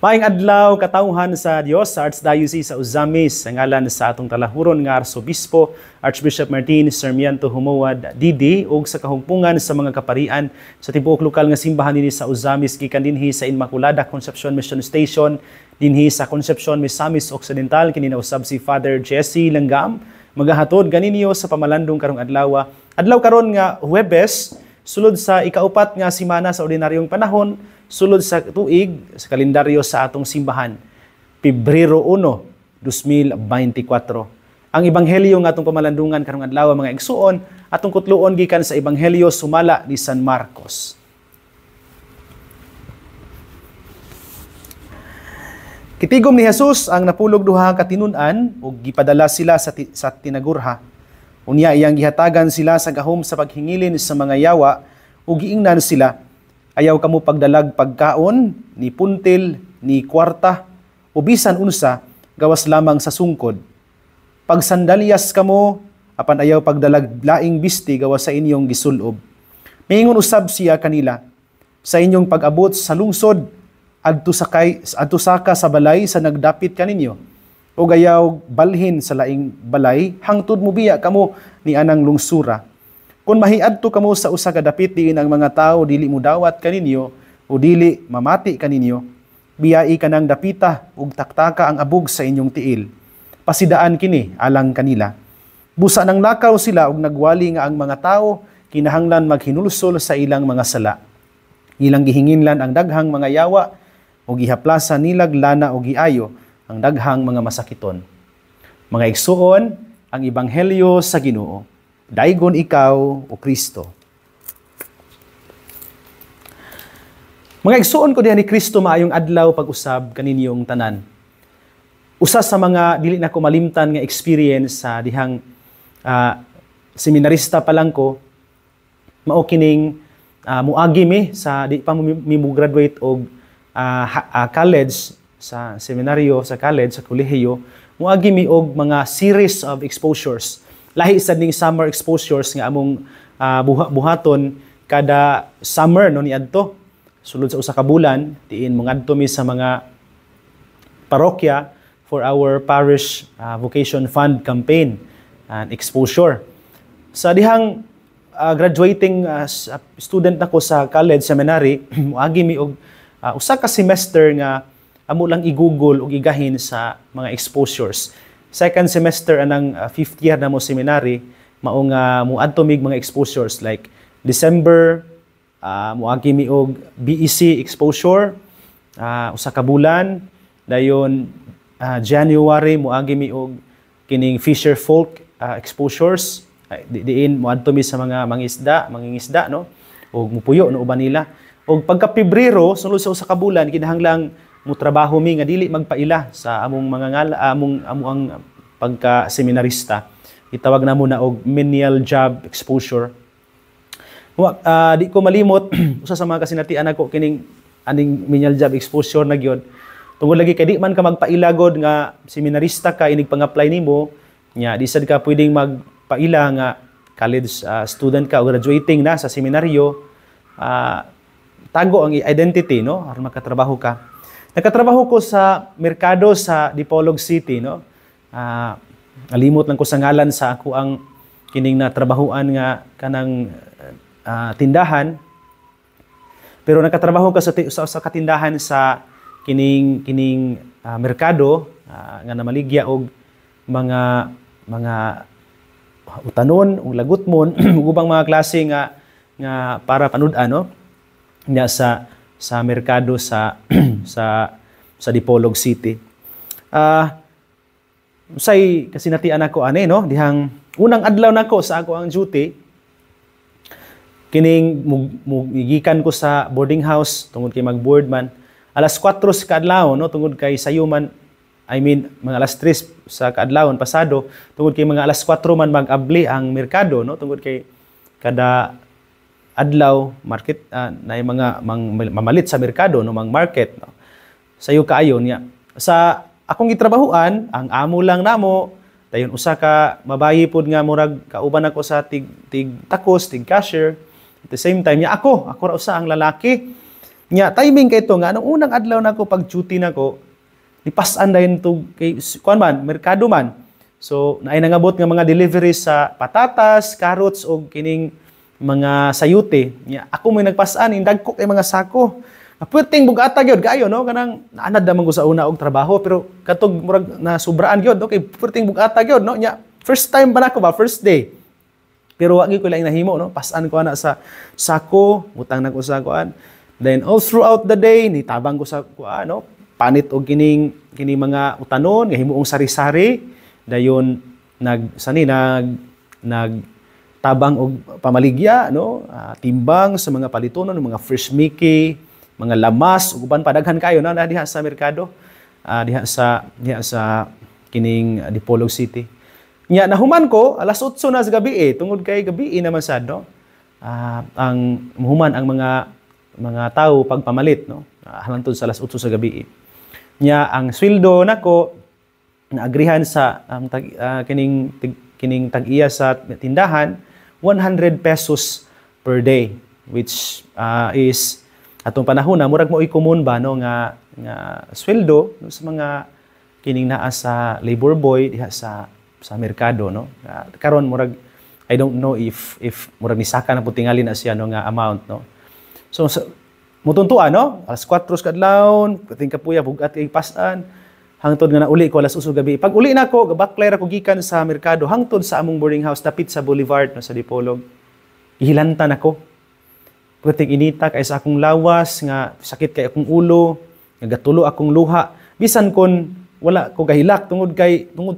Maayong adlaw katawhan sa Dios sa Archdiocese sa Uzamis sa ngalan sa atong talahuron nga Arsobispo Archbishop Martin Sarmiento Humawad Didi ug sa kahugpungan sa mga kaparian sa tibuok lokal nga simbahan dinhi sa Uzamis gikan dinhi sa Immaculada Concepcion Mission Station dinhi sa Concepcion, Misamis Occidental kini nausab si Father Jesse Langgam magahatod ganinyo sa pamalandong karong adlaw. Adlaw karon nga Huwebes sulod sa ikaupat nga semana sa ordinaryong panahon, sulod sa tuig sa kalendaryo sa atong simbahan, Pebrero 1, 2024. Ang ebanghelyo nga atong pamalandungan karong adlaw mga igsuon atong kutluon gikan sa ebanghelyo sumala ni San Marcos. Kitigom ni Jesus ang napulog duha ka tinun-an ug gipadala sila sa tinagurha. Unya iyang gihatagan sila sa gahom sa paghingilin sa mga yawa ug giingnan sila, ayaw kamo pagdalag pagkaon, ni puntil, ni kwarta, o bisan unsa, gawas lamang sa sungkod. Pag sandalyas kamo, apan ayaw pagdalag laing bisti gawas sa inyong gisulob. Miingon usab siya kanila, sa inyong pag-abot sa lungsod, adto saka sa balay sa nagdapit kaninyo, o gayaw balhin sa laing balay, hangtod mo biya kamo ni anang lungsura. Kung mahiadto kamo sa usa ka dapit diin ang mga tao dili mo dawat kaninyo o dili mamati kaninyo, biyai kanang dapita ug taktaka ang abog sa inyong tiil. Pasidaan kini alang kanila. Busa nang lakaw sila ug nagwali nga ang mga tao kinahanglan maghinulsol sa ilang mga sala. Ilang gihinginlan ang daghang mga yawa o gihaplasan nilag lana o giayo ang daghang mga masakiton. Mga igsuon, ang ebanghelyo sa Ginoo. Daigon ikaw o Kristo. Mga igsuon ko diha ni Kristo maayong adlaw pag-usab kaninyong tanan. Usa sa mga dili na ko malimtan nga experience sa dihang seminarista pa lang ko, mao kining muagi mi sa di pa mi graduate og college sa seminaryo, sa college, sa kolehiyo, muagi mi og mga series of exposures. Lahi sa ning summer exposures nga among buhaton kada summer no niadto. Sulod sa usa ka bulan, diin mo ngadto mi sa mga parokya for our parish vocation fund campaign and exposure. Sa dihang graduating student nako sa college seminary, muagi mi og usa ka semester nga amo lang i-google o igahin sa mga exposures. Second semester anang fifth year na mo seminary, mao nga muadto mig mga exposures like December, muagi mi og BEC exposure, usa ka bulan, dayon January muagi mi og kining Fisher Folk exposures. Diin muadto mi sa mga mangingisda no, og mupuyo no uban nila. Og pagka Pebrero sulod sa usa ka bulan kinahanglang mo trabaho mi nga dili magpaila sa among mga amo ang pagka seminarista. Itawag na mo na og menial job exposure. Di ko malimot usa sa mga kasinatian ako kining aning menial job exposure na gyud. Tungod lagi kay di man ka magpaila god nga seminarista ka inig pang-apply nimo, nya di sad ka pwedeng magpaila nga college student ka o graduating na sa seminaryo. Tago ang identity no aron makatrabaho ka. Nagkatrabaho ko sa merkado sa Dipolog City, no? Alimot lang ko sa ngalan sa ako ang kining na trabahuan nga kanang tindahan. Pero nagkatrabaho ko sa katindahan sa kining merkado nga namaligya og mga utanon ug lagutmon ug ubang mga klase nga para panud-an no? Nya sa merkado sa Dipolog City. Say kasinatian ako ani no dihang unang adlaw nako sa ako ang duty kining gikan ko sa boarding house tungod kay mag-board man alas 4 sa kaadlaw no tungod kay sayuman mga alas 3 sa kaadlawon pasado tungod kay mga alas 4 man mag-abli ang merkado no tungod kay kada adlaw market na mga mamalit sa merkado no mang market no sayo kaayo niya sa akong gitrabahuan ang amo lang namo dayon usa ka mabayi pod nga murag kauban ako sa tig takos tig cashier at the same time niya ako ra usa ang lalaki Nya timing kay ito nga anong unang adlaw nako pag duty nako lipas-an dayon to kay kuan man merkado man. So naay nangabot nga mga deliveries sa patatas, carrots og kining mga sayute. Nya ako may nagpas-an indagko kay mga sako. Pwedeng bugata gyud kayo no kanang naanad naman ko sa una og trabaho pero katog murag na sobraan gyud okay pwedeng bugata gyud no nya first time ba nako ba first day. Pero wagi ko lang nahimo no pas-an ko ana sa sako, butang nako sa kuan. Then all throughout the day nitabang ko sa ano panit og kining mga utanon nga himuong sari-sari dayon nagtabang og pamaligya no timbang sa mga palitonon mga fresh mickey mga lamas ug uban padaghan kayo na diha sa merkado diha sa kining Dipolog City. Nya nahuman ko alas 8 na sa gabi tungod kay gabi naman sad no ang muhuman ang mga tao pagpamalit no halantod sa alas 8 sa gabi nya ang sweldo nako naagrihan sa kining tag-iya sa tindahan 100 pesos per day which is atong panahon na murag mo i-common ba no nga sweldo no, sa mga kining naa sa labor boy diha sa merkado no karon murag I don't know if murag nisaka na putingali na siya no nga amount no. So mutuntuan no, alas 4 kadlawon, kating kapuya bugat kay pas-an. Hangtod nga nauli ko alas 8 gabi. Pag uli nako, gabaklay ra ko gikan sa merkado hangtod sa among boarding house dapit sa Boulevard no sa Dipolog. Ihilantan ako. Puting inita kay sa akong lawas nga sakit kay akong ulo, nagatulo akong luha. Bisan kon wala ko gahilak tungod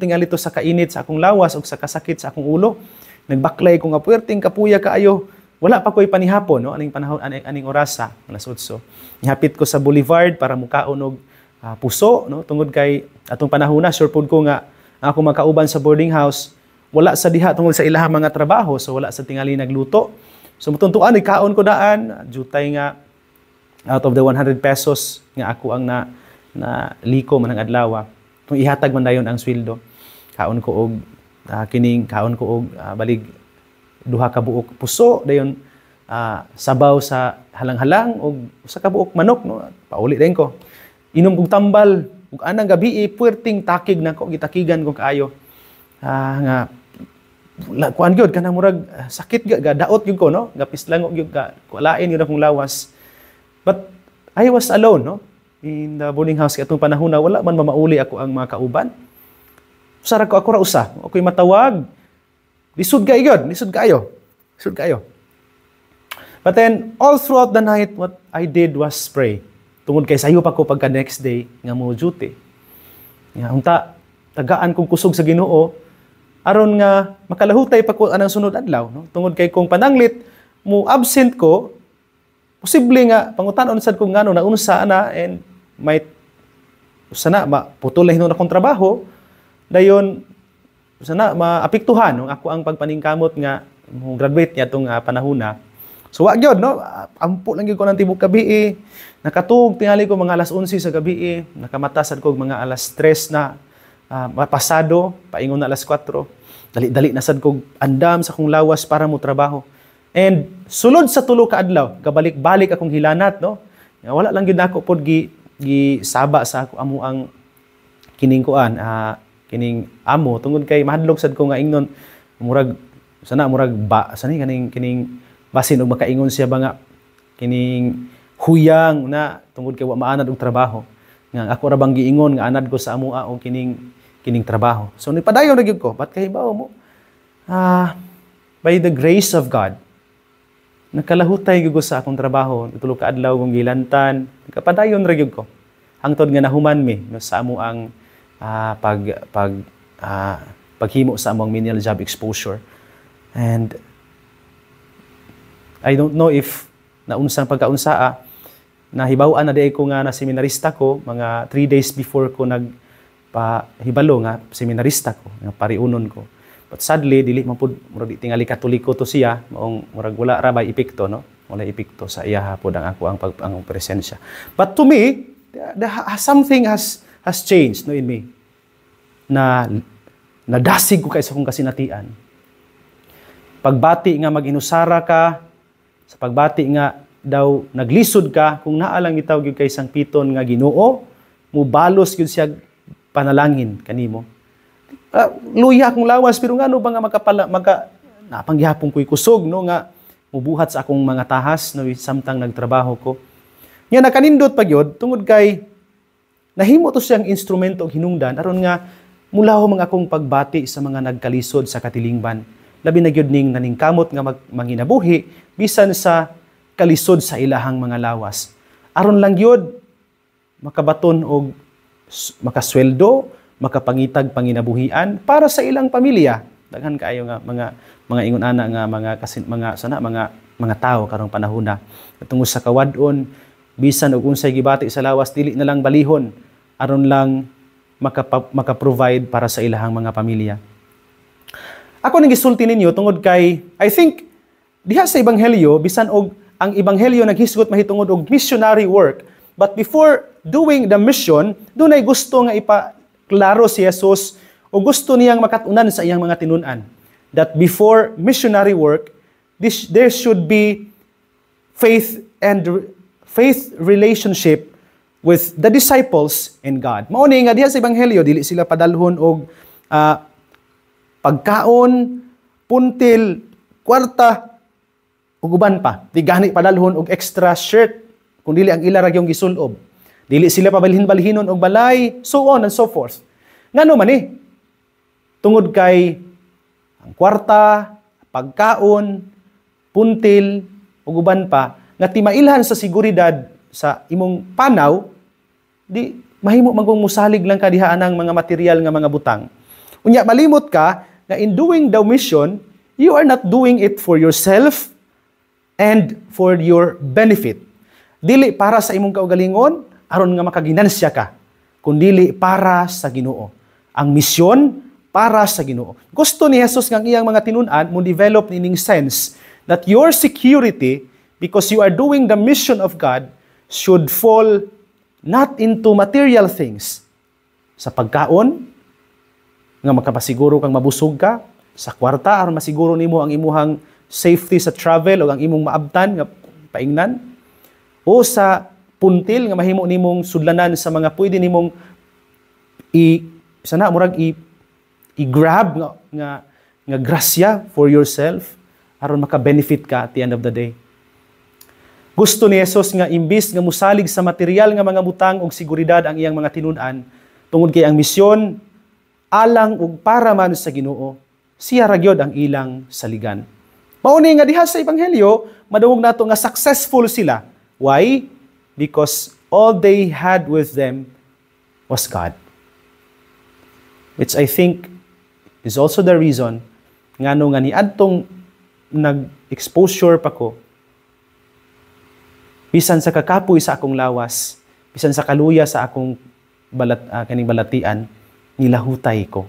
tingali to sa kainit sa akong lawas o sa kasakit sa akong ulo. Nagbaklay ko nga puwerteng kapuya kaayo. Wala pa ko'y panihapon, no? Aning panahon, aning orasa, alas 8. Ihapit ko sa Boulevard para mukaon og puso, no? Tungod kay atong panahon na, sure pod ko nga ako makauban sa boarding house, wala sa diha tungod sa ilahang mga trabaho, so wala sa tingali nagluto. So mutuntuan, ikaon ko daan, jutay nga out of the 100 pesos nga ako ang na liko man ang adlaw. Kung ihatag man dayon ang sweldo, kaon ko og balig duha ka buok puso dayon sabaw sa halang-halang og usa ka buok manok no pauli din ko inom kog tambal ug anang gabi puwerteng takig nako gitakigan ko kaayo nga kuan gyud kanang murag sakit ga daot gyud ko no gapislango gyud ka kualain gyud akong lawas but I was alone no in the boarding house katong panahon na wala man mamauli ako ang mga kauban usara ko ako ra usa ako'y matawag. Lisod kayo. But then, all throughout the night, what I did was pray. Tungod kay sayo pa ko pagka next day, nga mo duty. Unta, tagaan kong kusog sa Ginoo, aron nga makalahutay pa ko anang sunod adlaw. No? Tungod kay kung pananglit, mo absent ko, posible nga, pangutanon sad ko nga no, naunsa na, and might, sana, putulay nun akong trabaho, dayon, sana maapektuhan no ako ang pagpaningkamot nga graduate niya tong panahon na. So wa gyud no ampo lang gyud ko nang tibok gabi nakatug tingali ko mga alas 11 sa gabi nakamatasad ko mga alas 3 na pasado paingon na alas 4 dali-dali na sad ko andam sa akong lawas para mo trabaho. And sulod sa tulo ka adlaw kabalik-balik akong hilanat no wala lang gyud nako pod gi saba sa ako amo ang kining kuan kining amo tungod kay mahadlok sad ko nga ingnon murag kining basin og makaingon siya ba nga kining huyang na tungod kay wa maanad og trabaho nga ako ra bang giingon nga anad ko sa amo og kining trabaho. So nipadayon ra gyud ko bat kahibaw mo by the grace of God nakalahutay gyud ko sa akong trabaho tulo ka adlaw kong gilantan kapadayon ra gyud ko hangtod nga nahuman mi no, sa amo ang paghimo sa among menial job exposure. And I don't know if naunsang pagkaunsaa nahibaw-an na di ko nga na seminarista ko mga 3 days before ko nagpahibalo nga seminarista ko nga pariunon ko. But sadly dili man pud murag tingali katoliko to siya maong murag wala ra bay epekto no wala epekto sa iya hapon ang ako ang presensya. But to me something has changed no in me. Na nadasig ko kay sa akong kasinatian. Pagbati nga mag-inusara ka, sa pagbati nga daw naglisod ka kung naa lang bitaw gyud kay sang piton nga Ginoo, mubalos gyud siya panalangin kanimo. Luya akong lawas pero ngano ba nga napanggihapon ko'y kusog no nga mubuhat sa akong mga tahas no samtang nagtrabaho ko. Nya nakanindot pa gyud tungod kay nahimo to siyang instrumento og hinungdan aron nga mulaw mga akong pagbati sa mga nagkalisod sa katilingban. Labi na gyud ning naningkamot nga manginabuhi bisan sa kalisod sa ilahang mga lawas. Aron lang gyud makabaton og makasweldo, makapangitag panginabuhian para sa ilang pamilya. Daghan kaayo nga mga ingon ana nga mga tawo karong panahon na tungod sa kawadon bisan og unsay gibati sa lawas dili na lang balihon aron lang maka-provide para sa ilahang mga pamilya. Ako ning gisulti ninyo tungod kay I think diha sa ebanghelyo bisan og ang ebanghelyo naghisgot mahitungod og missionary work, but before doing the mission dunay gusto nga ipaklaro si Jesus o gusto niyang makatunan sa iyang mga tinun-an that before missionary work there should be faith relationship with the disciples and God. Mao ni nga diha sa ebanghelyo dili sila padalhon og pagkaon, puntil, kwarta ug uban pa. Di gani padalhon og extra shirt kun dili ang ila ra gyung gisulob. Dili sila pabalhin-balhinon og balay, so on and so forth. Ngano man ni? Tungod kay ang kwarta, pagkaon, puntil ug uban pa nga timailhan sa seguridad sa imong panaw, di mahimo magong musalig lang ka diha anang mga material nga mga butang. Unya malimot ka na in doing the mission, you are not doing it for yourself and for your benefit. Dili para sa imong kaugalingon aron nga makaginansya ka, kundi para sa Ginoo. Ang misyon para sa Ginoo. Gusto ni Jesus nga iyang mga tinun-an mo develop nining sense that your security because you are doing the mission of God should fall not into material things. Sa pagkaon, nga makapasiguro kang mabusog ka, sa kwarta, aron masiguro nimo ang imuhang safety sa travel o ang imong maabtan nga paingnan, o sa puntil nga mahimo nimong sudlanan sa mga pwede nimong i-grab nga grasya for yourself aron maka-benefit ka at the end of the day. Gusto ni Jesus nga imbis nga musalig sa material nga mga butang og seguridad ang iyang mga tinun-an tungod kay ang misyon alang ug para man sa Ginoo, siya ra gyud ang ilang saligan. Mao ni nga diha sa ebanghelyo madungog nato nga successful sila. Why? Because all they had with them was God. Which I think is also the reason ngano nga niadtong nag-exposure pa ko bisan sa kakapoy sa akong lawas, bisan sa kaluya sa akong kaning balatian, nilahutay ko.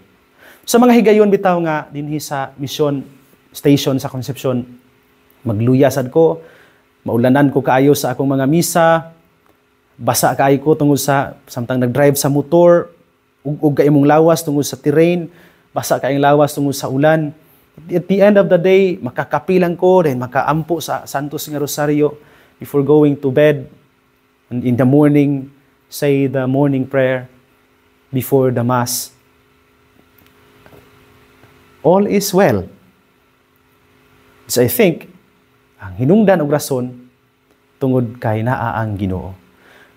Sa mga higayon bitaw nga dinhi sa mission station sa Concepcion, magluyasad ko, maulanan ko kaayo sa akong mga misa, basa kaayo ko tungod sa samtang nag-drive sa motor, ug kaimong lawas tungod sa terrain, basa kaayong lawas tungod sa ulan. At the end of the day, makakapilang ko, then makaampo sa Santos nga Rosario, before going to bed, and in the morning, say the morning prayer before the Mass. All is well. So I think, ang hinungdan og rason, tungod kay naa ang Ginoo.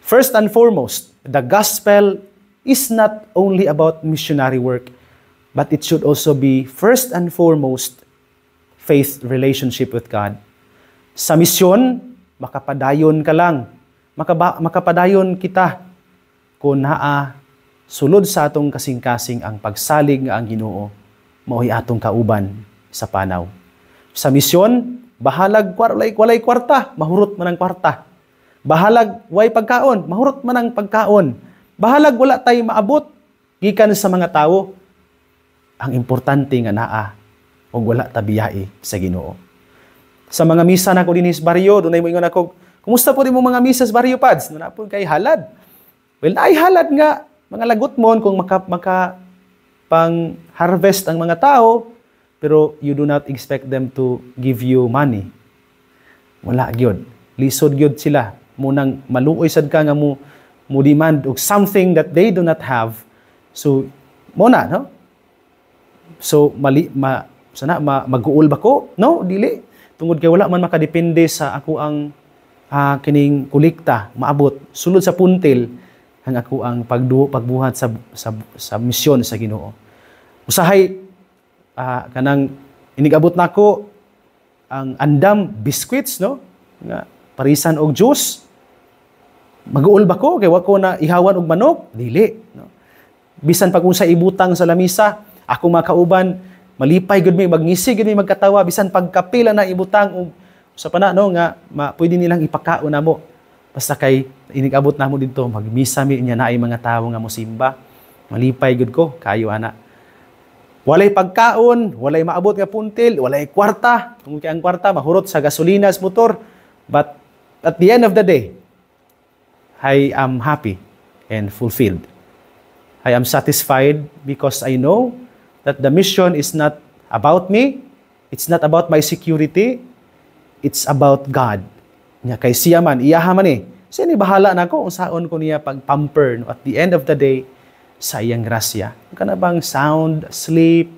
First and foremost, the gospel is not only about missionary work, but it should also be first and foremost faith relationship with God. Sa misyon, makapadayon ka lang. Makapadayon kita kung naa sulod sa atong kasing-kasing ang pagsalig nga ang Ginoo mao'y atong kauban sa panaw. Sa misyon, bahalag walay kwarta, mahurot man ang kwarta. Bahalag way pagkaon, mahurot man ang pagkaon. Bahalag wala tay maabot gikan sa mga tawo. Ang importante nga naa og wala ta biyai sa Ginoo. Sa mga misa nako dinhi sa baryo, dunay mo ingon ako, kumusta po din mo mga misa sa baryo pads? Nanapon kay halad. Well, ay halad nga mga lagot mo kung maka pang harvest ang mga tao, pero you do not expect them to give you money. Wala gyud. lisod gyud sila munang maluoy sad ka nga mo demand og something that they do not have. So mo na, no? So mag-uol ba ko? No, dili. Tungod kay wala man makadepende sa ako ang kining kulikta maabot sulod sa puntil ang ako ang pagbuhat sa misyon sa Ginoo. Usahay kanang inigabot nako ang andam biscuits, no? Nga parisan og juice. Mag-uol ba ko kay wa ko na ihawan og manok? Dili, no? Bisan pag unsa ibutang sa lamisa, ako makauban malipay gud mi magngisi gud mi magkatawa bisan pagkapila na ibutang og sa pana, no, nga pwede nilang ipakaon namo. Basta kay inigabot namo didto magmisa mi nya naay mga tawo nga mosimba. Malipay gud ko kayo ana. Walay pagkaon, walay maabot nga puntil, walay kwarta. Kung kay ang kwarta mahurot sa gasolina sa motor. But at the end of the day, I am happy and fulfilled. I am satisfied because I know that the mission is not about me. It's not about my security. It's about God. Nya kay siya man, iyaha man eh. Siya ni bahala na ko kung saan ko niya pag-pamper. No? At the end of the day, sa iyang grasya. Kana bang sound, sleep,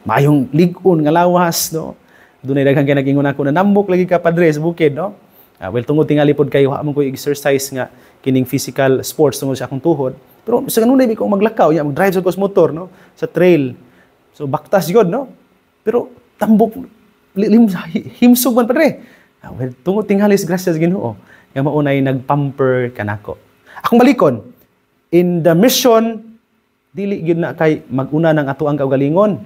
mayong ligon nga lawas, no? Dunay daghang kay nag-ingon ako na nambok lagi ka padre sa bukid, no? Well, tungod tingali pod kayo, amon ko exercise nga kining physical sports tungod sa akong tuhod. Pero sa kanunay di ko maglakaw, mag-drive sa motor, no? Sa trail. So baktas gyud, no? Pero tambok himsog man padre. Well, tungod tingali sa grasya sa Ginoo, nga maunay nagpamper kanako. Akong balikon, in the mission, dili gyud na kay maguna ng ato ang kaugalingon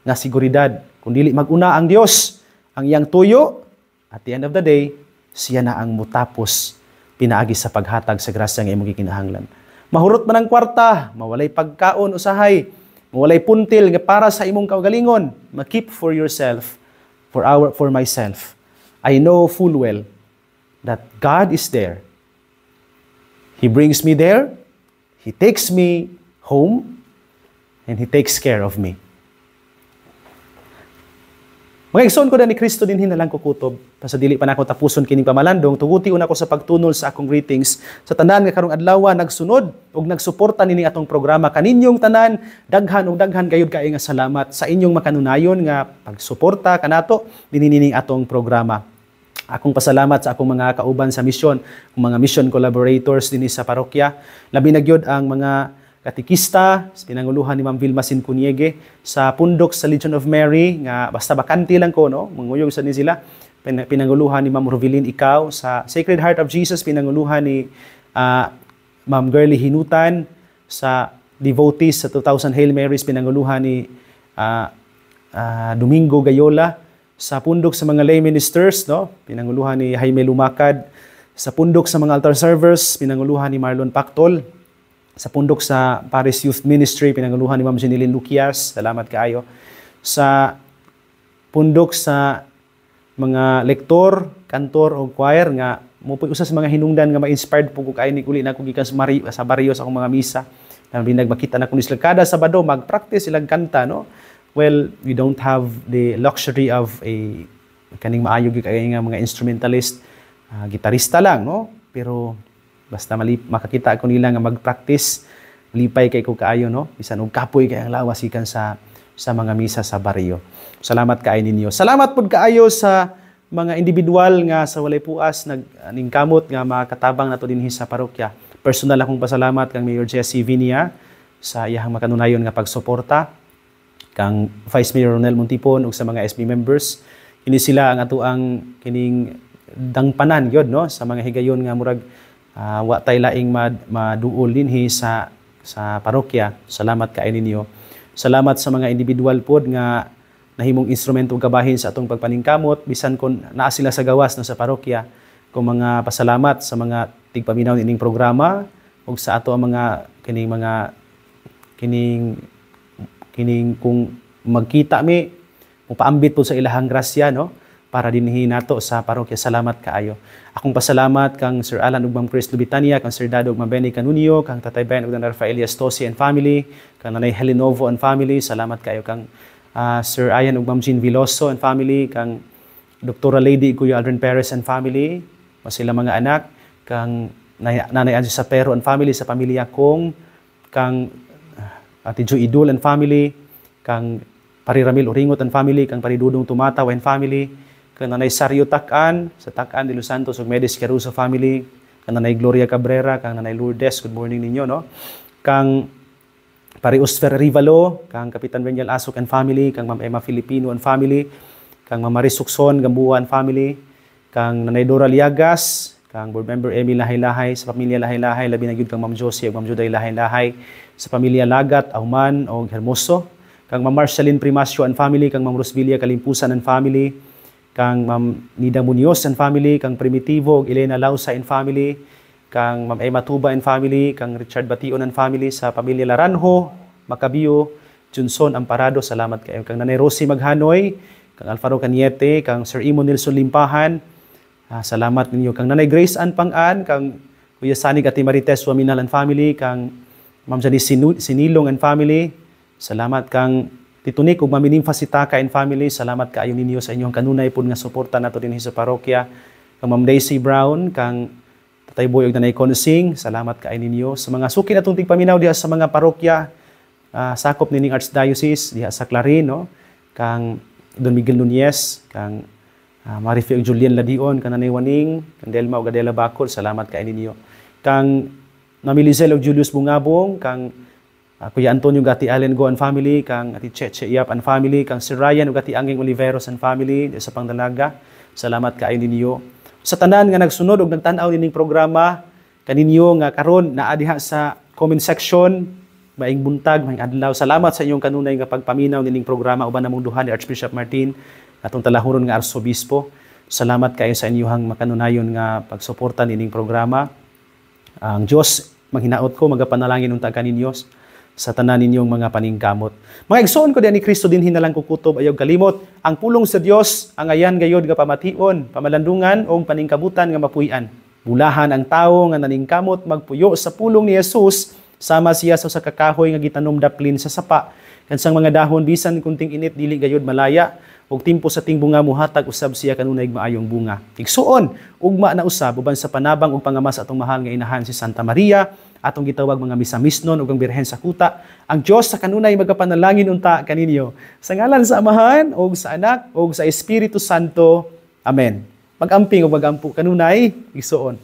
nga seguridad. Kung dili maguna ang Dios, ang iyang tuyo, at the end of the day, siya na ang mutapos pinaagi sa paghatag sa grasya nga imong gikinahanglan. Mahurot man ang kwarta, mawalay pagkaon usahay, mawalay puntil nga para sa imong kaugalingon, ma-keep for yourself, for myself. I know full well that God is there. He brings me there, He takes me home, and He takes care of me. Mga igsoon ko na ni Kristo din hinalang kukutob, sa dili pa na ako tapuson kining pamalandong, tuguti una ko sa pagtunol sa akong greetings, sa tanan nga karong adlaw nagsunod, ug nagsuporta nini atong programa, kaninyong tanan, daghan gayud kaay nga salamat sa inyong makanunayon nga pagsuporta kanato, dinining atong programa. Akong pasalamat sa akong mga kauban sa misyon, mga mission collaborators din sa parokya, labi na gyud ang mga katikista, pinanguluhan ni Ma'am Vilma Sincuniege, sa pundok sa Legion of Mary, nga basta bakante lang ko, no? Manguyog sa ni sila. Pinanguluhan ni Ma'am Rovelyn Ikaw, sa Sacred Heart of Jesus, pinanguluhan ni Ma'am Girly Hinutan, sa Devotees sa 2,000 Hail Marys, pinanguluhan ni Domingo Gayola, sa pundok sa mga lay ministers, no? Pinanguluhan ni Jaime Lumakad, sa pundok sa mga altar servers, pinanguluhan ni Marlon Pactol, sa pundok sa Paris Youth Ministry, pinanguluhan ni Ma'am Jeneline Luquias, salamat kaayo. Sa pundok sa mga lektor, kantor o choir nga mopoy usa sa mga hinungdan nga ma-inspired po ko kay ni uli na ko gikan sa baryo sa akong mga misa. Nang makita na ko ni sila kada Sabado mag-practice silang kanta, no? Well, we don't have the luxury of a kaning maayo gyud kay nga mga instrumentalist, gitarista lang, no? Pero basta makakita ko nila nga mag-practice, lipay kay ko kaayo, no? Bisan og kapoy kay ang lawas ikan sa mga misa sa baryo. Salamat kaayo ninyo. Salamat pud kaayo sa mga individual nga sa walay puas ningkamot nga makatabang nato dinhi sa parokya. Personal akong pasalamat kang Mayor Jesse Vinia sa iyang makanunayon nga pagsuporta, kang Vice Mayor Ronel Montipon ug sa mga SB members. Kini sila ang ato ang kining dangpanan gyud, no? Sa mga higayon nga murag wa tay laing maduol dinhi sa parokya. Salamat kaayo ninyo. Salamat sa mga individual pod nga nahimong instrumento ug kabahin sa atong pagpaningkamot bisan kon naa sila sa gawas na sa parokya. Kung mga pasalamat sa mga tigpaminaw ining programa ug sa ato ang mga kining kung magkita mi mupaambit po sa ilahang grasya, no? Para dinhi nato sa parokya. Salamat kaayo. Akong pasalamat kang Sir Alan ug Ma'am Chris Lubitania, kang Sir Dado ug Ma'am Benny Canunio, kang Tatay Ben ug Nanay Rafael Yastosi and family, kang Nanay Helenovo and family. Salamat kaayo kang Sir Ayan ug Ma'am Jean Viloso and family, kang Dr. Lady Kuya Aldrin Perez and family, sila mga anak, kang Nanay Angie Sapero and family, sa pamilya kong, kang Ate Jo Idol and family, kang Pari Ramil Uringot and family, kang Pari Dudong Tumataw and family, kang Nanay Sario Takan, sa Takan de Los Santos ug Medes Caruso family, kang Nanay Gloria Cabrera, kang Nanay Lourdes, good morning ninyo, no? Kang Pari Osfer Rivalo, kang Kapitan Benyal Asok and family, kang Ma'am Emma Filipino and family, kang Ma'am Maris Sukson Gambuan family, kang Nanay Dora Liagas, kang Board Member Emil Lahay-Lahay, sa pamilya Lahay-Lahay, labi na gyud kang Ma'am Josie ug Ma'am Juday Lahay-Lahay, sa pamilya Lagat, Auman o Hermoso, kang Ma'am Marceline Primasio and family, kang Ma'am Rosvilla Kalimpusan and family, kang Ma'am Nida Munoz and family, kang Primitivo ug Elena Lausa and family, kang Ma'am Emma Tuba and family, kang Richard Bation and family, sa pamilya Laranjo, Macabio, Junson Amparado, salamat kayo. Kang Nanay Rosie Maghanoy, kang Alfaro Caniete, kang Sir Imo Nilson Limpahan, salamat ninyo. Kang Nanay Grace Ann Pang-an, kang Kuya Sanig at Marites Waminal and family, kang Ma'am Janice Sinilong and family, salamat. Kang Titunik ug Maminim Fasitaka and family, salamat kaayo ninyo sa inyong kanunay pud nga suporta nato dinhi sa parokya. Kang Ma'am Daisy Brown, kang Tatay Boy ug Nanay Consing, salamat kaayo ninyo sa mga suki natong tigpaminaw diha sa mga parokya sakop nining Archdiocese diha sa Clarin, no? Kang Don Miguel Nunez, kang Marife ug Julian Ladion, kang Nanay Waning, kang Delma ug Adela Bacol, salamat kaayo ninyo. Kang Mami Lizelle ug Julius Bungabong, kang Kuya Antonio Gati Allen Go and family, kang Ati Cheche Iap and family, kang Sir Ryan ug Ati Anging Oliveros and family sa Pangdalaga, salamat kaayo ninyo. Sa tanan nga nagsunod ug nagtan-aw nining programa kaninyo nga karon naa diha sa comment section, maing buntag, maing adlaw, salamat sa inyong kanunay nga pagpaminaw nining programa uban namong duha ni Archbishop Martin atong talahuron nga Arsobispo. Salamat kayo sa inyong makanunayon nga pagsuporta nining programa. Ang Dios manghinaot ko magapanalangin unta kaninyo sa tanan ninyong mga paningkamot. Mga igsoon ko diyan ni Kristo dinhi nalang kukutob ayaw kalimot. Ang pulong sa Dios ang ayan gayod nga pamation, pamalandungan o paningkabutan nga mapuy-an. Bulahan ang tawo nga naningkamot magpuyo sa pulong ni Jesus, sama siya sa kakahoy nga gitanom daplin sa sapa. Kansang mga dahon bisan kunting init dili gayod malaya, ug timpo sa ting bunga muhatag usab siya kanunay maayong bunga. Igsuon ugma na usab uban sa panabang ug pangamas atong mahal nga inahan si Santa Maria, atong gitawag mga misamisnon ug ang Birhen sa kuta. Ang Dios sa kanunay magapanalangin unta kaninyo. Sa ngalan sa Amahan ug sa Anak ug sa Espiritu Santo. Amen. Mag-amping ug mag-ampo kanunay igsuon.